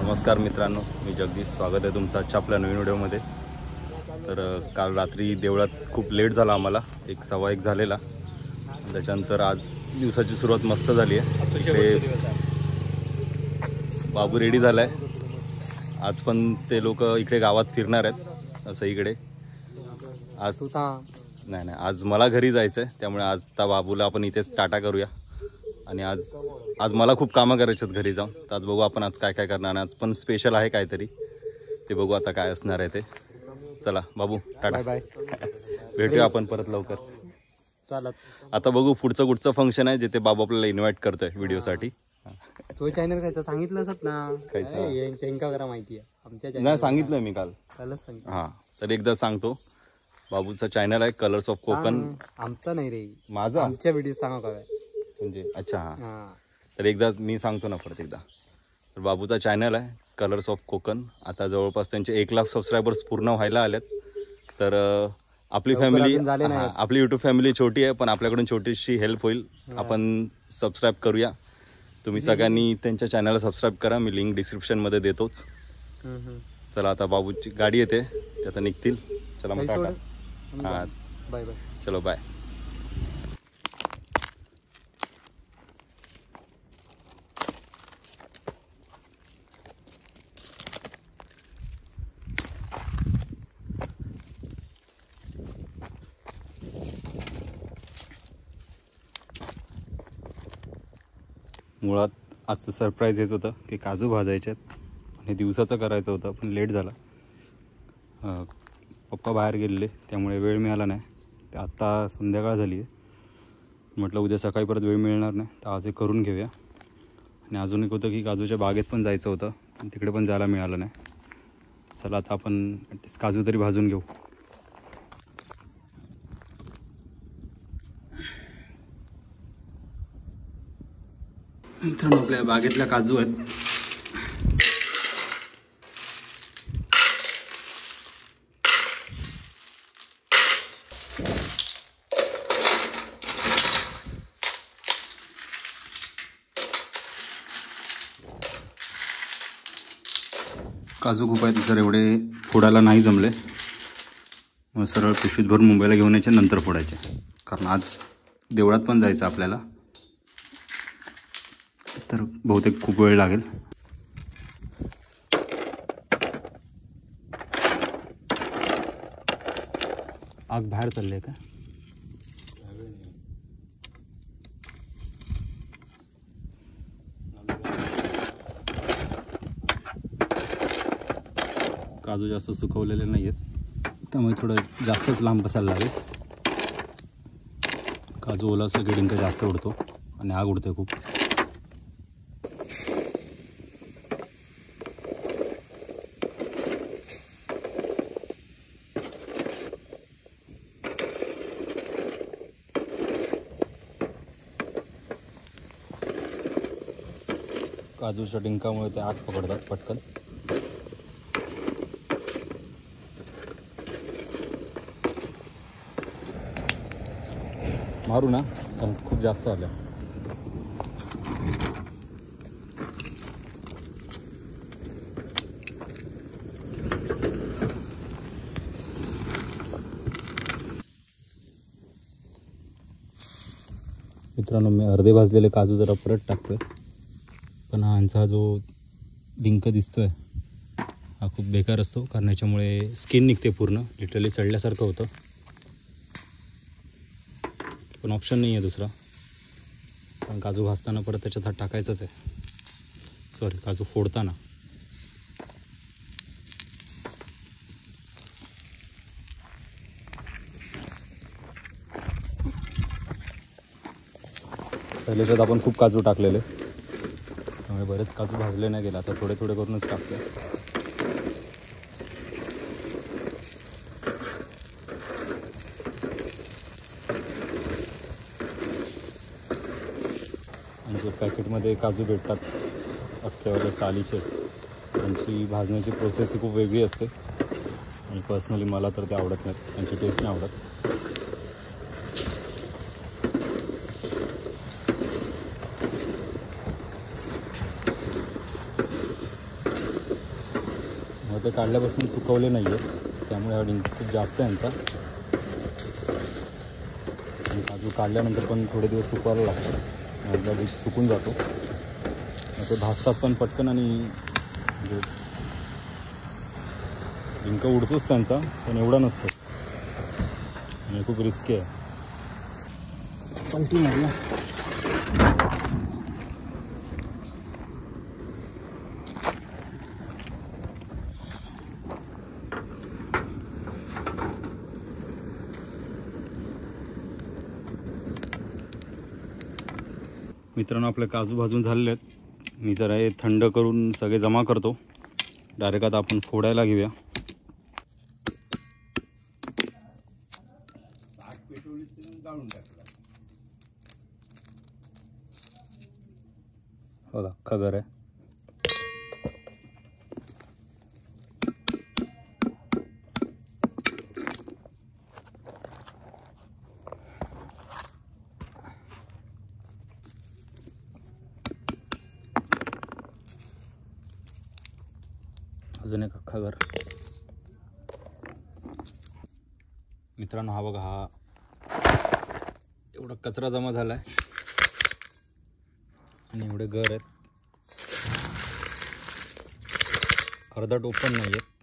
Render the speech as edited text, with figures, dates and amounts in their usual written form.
नमस्कार मित्रांनो, मी जगदीश. स्वागत आहे तुमचं आजच्या आपल्या नवीन व्हिडिओमध्ये. तर काल रात्री देवळात खूप लेट झाला आम्हाला, 1:15 झालेला. त्याच्यानंतर आज दिवसाची सुरुवात मस्त झाली आहे. इकडे बाबू रेडी झाला आहे. आज पण ते लोक इकडे गावात फिरणार आहेत असं इकडे. आज नाही आज मला घरी जायचं आहे, त्यामुळे आज त्या बाबूला आपण इथेच टाटा करूया. आणि आज मला खूप कामं करायची आहेत घरी जाऊन. तर आज बघू आपण आज काय काय करणार. आज पण स्पेशल आहे काहीतरी, ते बघू आता काय असणार आहे ते. चला बाबू, टाटा बाय. भेटूया आपण परत लवकर. चालत आता बघू पुढचं कुठचं फंक्शन आहे जिथे बाबू आपल्याला इन्व्हाइट करतोय व्हिडिओसाठी. तो चॅनल खायचा सांगितलंच ना, खायचं त्यांका करा माहिती आहे आमच्या नाही सांगितलं मी कालच सांगितलं. हां, तर एकदा सांगतो. बाबूचा चॅनल आहे कलर्स ऑफ कोकण. आमचा नाही रे, माझा. आमच्या व्हिडिओ सांगा काय म्हणजे अच्छा हां, तर एकदा मी सांगतो ना परत एकदा. तर बाबूचा चॅनल आहे कलर्स ऑफ कोकण. आता जवळपास त्यांचे 1 लाख सबस्क्रायबर्स पूर्ण व्हायला आलेत. तर आपली फॅमिली, आपली यूट्यूब फॅमिली छोटी आहे, पण आपल्याकडून छोटीशी हेल्प होईल. आपण सबस्क्राईब करूया. तुम्ही सगळ्यांनी त्यांच्या चॅनलला सबस्क्राईब करा. मी लिंक डिस्क्रिप्शनमध्ये देतोच. चला आता बाबूची गाडी येते, ते आता निघतील. चला मग टाटा. हां बाय बाय. चलो बाय. मुळात आजचं सरप्राईज हेच होतं की काजू भाजायचे आहेत आणि दिवसाचं करायचं होतं, पण लेट झाला. पप्पा बाहेर गेलेले, त्यामुळे वेळ मिळाला नाही. ते आत्ता संध्याकाळ झाली आहे. म्हटलं उद्या सकाळी परत वेळ मिळणार नाही, तर आज हे करून घेऊया. आणि अजून एक होतं की काजूच्या बागेत पण जायचं होतं, पण तिकडे पण जायला मिळालं नाही. चला आता आपण ॲटलिस्ट काजू तरी भाजून घेऊ. मित्रांनो, आपल्या बागेतल्या काजू आहेत. काजू खूप आहेत, जर एवढे फोडायला नाही जमले मग सरळ पिशवीत भरून मुंबईला घेऊन यायचे, नंतर फोडायचे. कारण आज देवळात पण जायचं आपल्याला, तर बहुतेक खूप वेळ लागेल. आग बाहेर चालले का? काजू जास्त सुकवलेले नाही आहेत, त्यामुळे थोडं जास्तच लांब बसायला लागेल. काजू ओला असलं की डिंक जास्त उडतो आणि आग उडते खूप. काजूच्या डिंकामुळे ते आग पकडतात पटकन. मारू ना, कारण खूप जास्त आलं. मित्रांनो, मी अर्धे भाजलेले काजू जरा परत टाकतोय, पण हा जो डिंक दिसतोय हा खूप बेकार असतो, कारण याच्यामुळे स्किन निघते पूर्ण, लिटरली सडल्यासारखं होतं. पण ऑप्शन नाही आहे दुसरा, कारण काजू भाजताना परत त्याच्यात हात टाकायचंच आहे. सॉरी, काजू फोडताना. पहिले तर आपण खूप काजू टाकलेले, त्यामुळे बरेच काजू भाजले नाही गेला. आता थोडे थोडे करूनच टाकले. आणि जे पॅकेटमध्ये काजू भेटतात अख्खेवाले सालीचे, त्यांची भाजण्याची प्रोसेस ही खूप वेगळी असते. आणि पर्सनली मला तर ते आवडत नाहीत, त्यांची टेस्ट नाही आवडत. ते काढल्यापासून सुकवले नाही आहेत, त्यामुळे हा डिंक खूप जास्त आहे यांचा. आणि काजू काढल्यानंतर पण थोडे दिवस सुकवायला लागतात, एकदा डिंक सुकून जातो. ते भाजतात पण पटकन आणि म्हणजे डिंक उडतोच त्यांचा, पण एवढा नसतो आणि खूप रिस्की आहे. पलटी मारला. मित्रांनो, आपले काजू भाजून झालेले आहेत. मी जरा हे थंड करून सगळे जमा करतो. डायरेक्ट आता आपण फोडायला घेऊया. बघा खगर आहे. अजून एक अख्खा घर. मित्रांनो, हा बघा, हा एवढा कचरा जमा झाला आहे आणि एवढे घर आहेत. अर्धा टोप पण नाही आहेत.